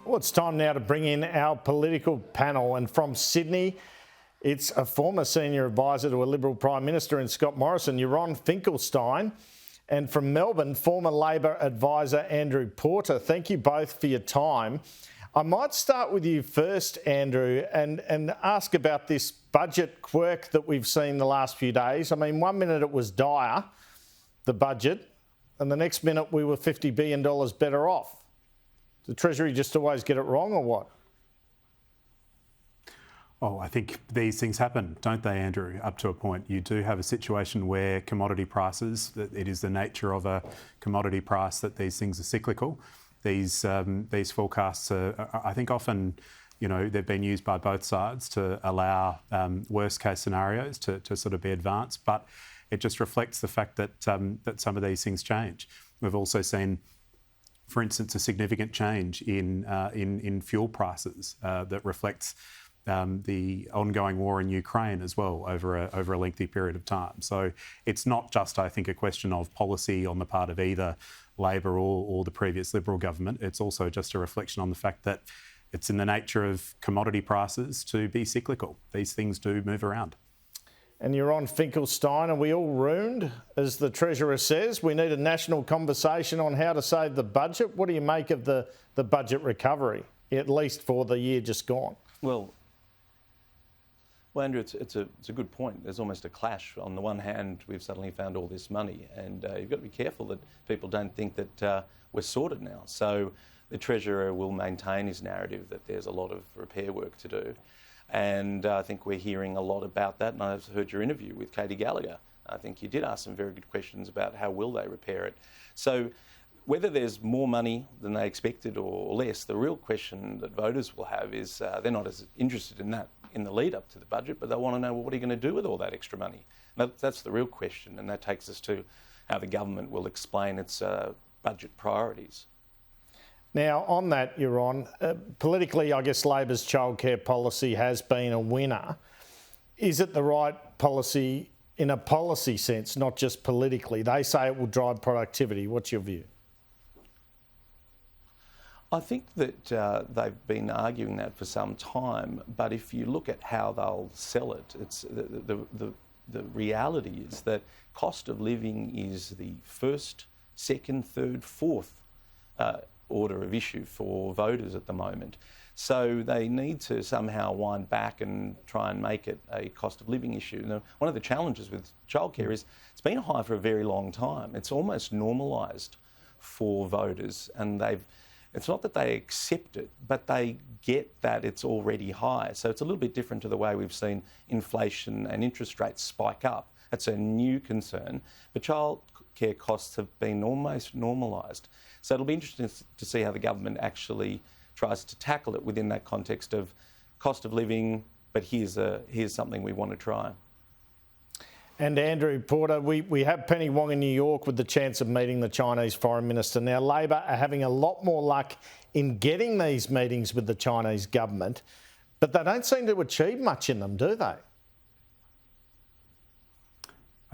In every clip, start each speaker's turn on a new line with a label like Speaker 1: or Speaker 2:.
Speaker 1: Well, it's time now to bring in our political panel. And from Sydney, it's a former senior advisor to a Liberal Prime Minister in Scott Morrison, Yaron Finkelstein. And from Melbourne, former Labor advisor Andrew Porter. Thank you both for your time. I might start with you first, Andrew, and ask about this budget quirk that we've seen the last few days. I mean, 1 minute it was dire, the budget, and the next minute we were $50 billion better off. The Treasury just always get it wrong, or what?
Speaker 2: Oh, I think these things happen, don't they, Andrew? Up to a point. You do have a situation where commodity prices, that it is the nature of a commodity price that these things are cyclical. These forecasts are, I think, often, you know, they've been used by both sides to allow worst case scenarios to sort of be advanced, but it just reflects the fact that that some of these things change. We've also seen, for instance, a significant change in fuel prices that reflects the ongoing war in Ukraine as well over a lengthy period of time. So it's not just, I think, a question of policy on the part of either Labor or the previous Liberal government. It's also just a reflection on the fact that it's in the nature of commodity prices to be cyclical. These things do move around. And you're on Finkelstein. Are we all ruined, as the Treasurer says? We need a national conversation on how to save the budget. What do you make of the budget recovery, at least for the year just gone?
Speaker 3: Well, Andrew, it's a good point. There's almost a clash. On the one hand, we've suddenly found all this money, and you've got to be careful that people don't think that we're sorted now. So the Treasurer will maintain his narrative that there's a lot of repair work to do. And I think we're hearing a lot about that. And I've heard your interview with Katie Gallagher. I think you did ask some very good questions about how will they repair it. So whether there's more money than they expected or less, the real question that voters will have is they're not as interested in that in the lead up to the budget, but they want to know, well, what are you going to do with all that extra money? That's the real question, and that takes us to how the government will explain its budget priorities.
Speaker 1: Now, on that, Yaron, politically, I guess Labor's childcare policy has been a winner. Is it the right policy in a policy sense, not just politically? They say it will drive productivity. What's your view?
Speaker 3: I think that they've been arguing that for some time, but if you look at how they'll sell it, it's the reality is that cost of living is the first, second, third, fourth order of issue for voters at the moment. So they need to somehow wind back and try and make it a cost of living issue. Now, one of the challenges with childcare is it's been high for a very long time. It's almost normalised for voters, and it's not that they accept it, but they get that it's already high. So it's a little bit different to the way we've seen inflation and interest rates spike up. That's a new concern. But childcare costs have been almost normalised. So it'll be interesting to see how the government actually tries to tackle it within that context of cost of living, but here's something we want to try.
Speaker 1: And Andrew Porter, we have Penny Wong in New York with the chance of meeting the Chinese Foreign Minister. Now, Labor are having a lot more luck in getting these meetings with the Chinese government, but they don't seem to achieve much in them, do they?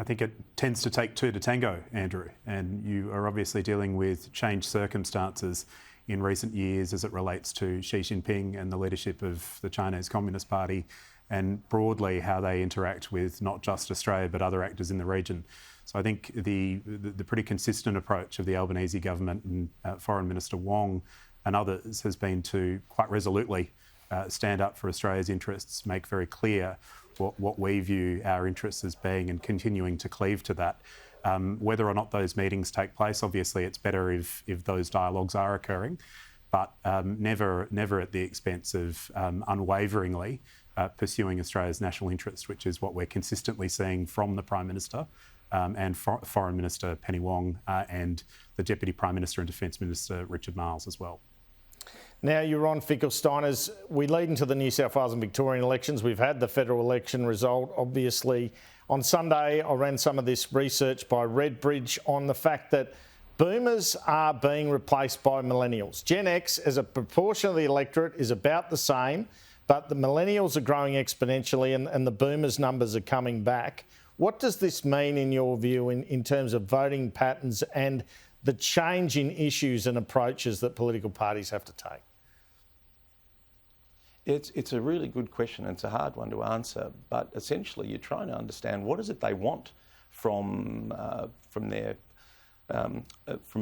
Speaker 2: I think it tends to take two to tango, Andrew, and you are obviously dealing with changed circumstances in recent years as it relates to Xi Jinping and the leadership of the Chinese Communist Party, and broadly how they interact with not just Australia but other actors in the region. So I think the pretty consistent approach of the Albanese government and Foreign Minister Wong and others has been to quite resolutely stand up for Australia's interests, make very clear what we view our interests as being, and continuing to cleave to that. Whether or not those meetings take place, obviously it's better if those dialogues are occurring, but never at the expense of unwaveringly pursuing Australia's national interest, which is what we're consistently seeing from the Prime Minister and Foreign Minister Penny Wong and the Deputy Prime Minister and Defence Minister Richard Marles as well.
Speaker 1: Now, Yaron Finkelstein, as we lead into the New South Wales and Victorian elections, we've had the federal election result, obviously. On Sunday, I ran some of this research by Redbridge on the fact that boomers are being replaced by millennials. Gen X, as a proportion of the electorate, is about the same, but the millennials are growing exponentially and the boomers' numbers are coming back. What does this mean, in your view, in terms of voting patterns and the change in issues and approaches that political parties have to take?
Speaker 3: It's a really good question. It's a hard one to answer, but essentially you're trying to understand what is it they want from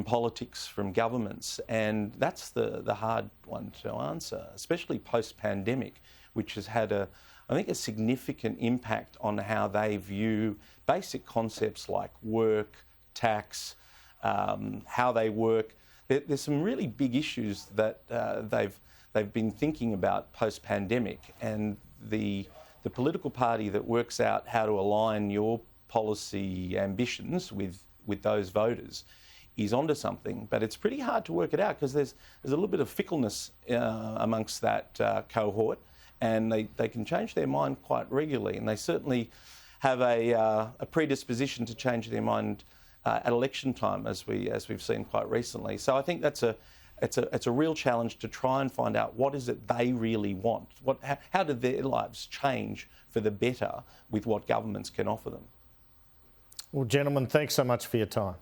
Speaker 3: politics, from governments, and that's the hard one to answer, especially post-pandemic, which has had I think a significant impact on how they view basic concepts like work, tax, how they work. There's some really big issues that they've been thinking about post-pandemic, and the political party that works out how to align your policy ambitions with those voters is onto something, but it's pretty hard to work it out because there's a little bit of fickleness amongst that cohort, and they can change their mind quite regularly, and they certainly have a predisposition to change their mind at election time, as we've seen quite recently. So I think it's a real challenge to try and find out what is it they really want. How do their lives change for the better with what governments can offer them?
Speaker 1: Well, gentlemen, thanks so much for your time.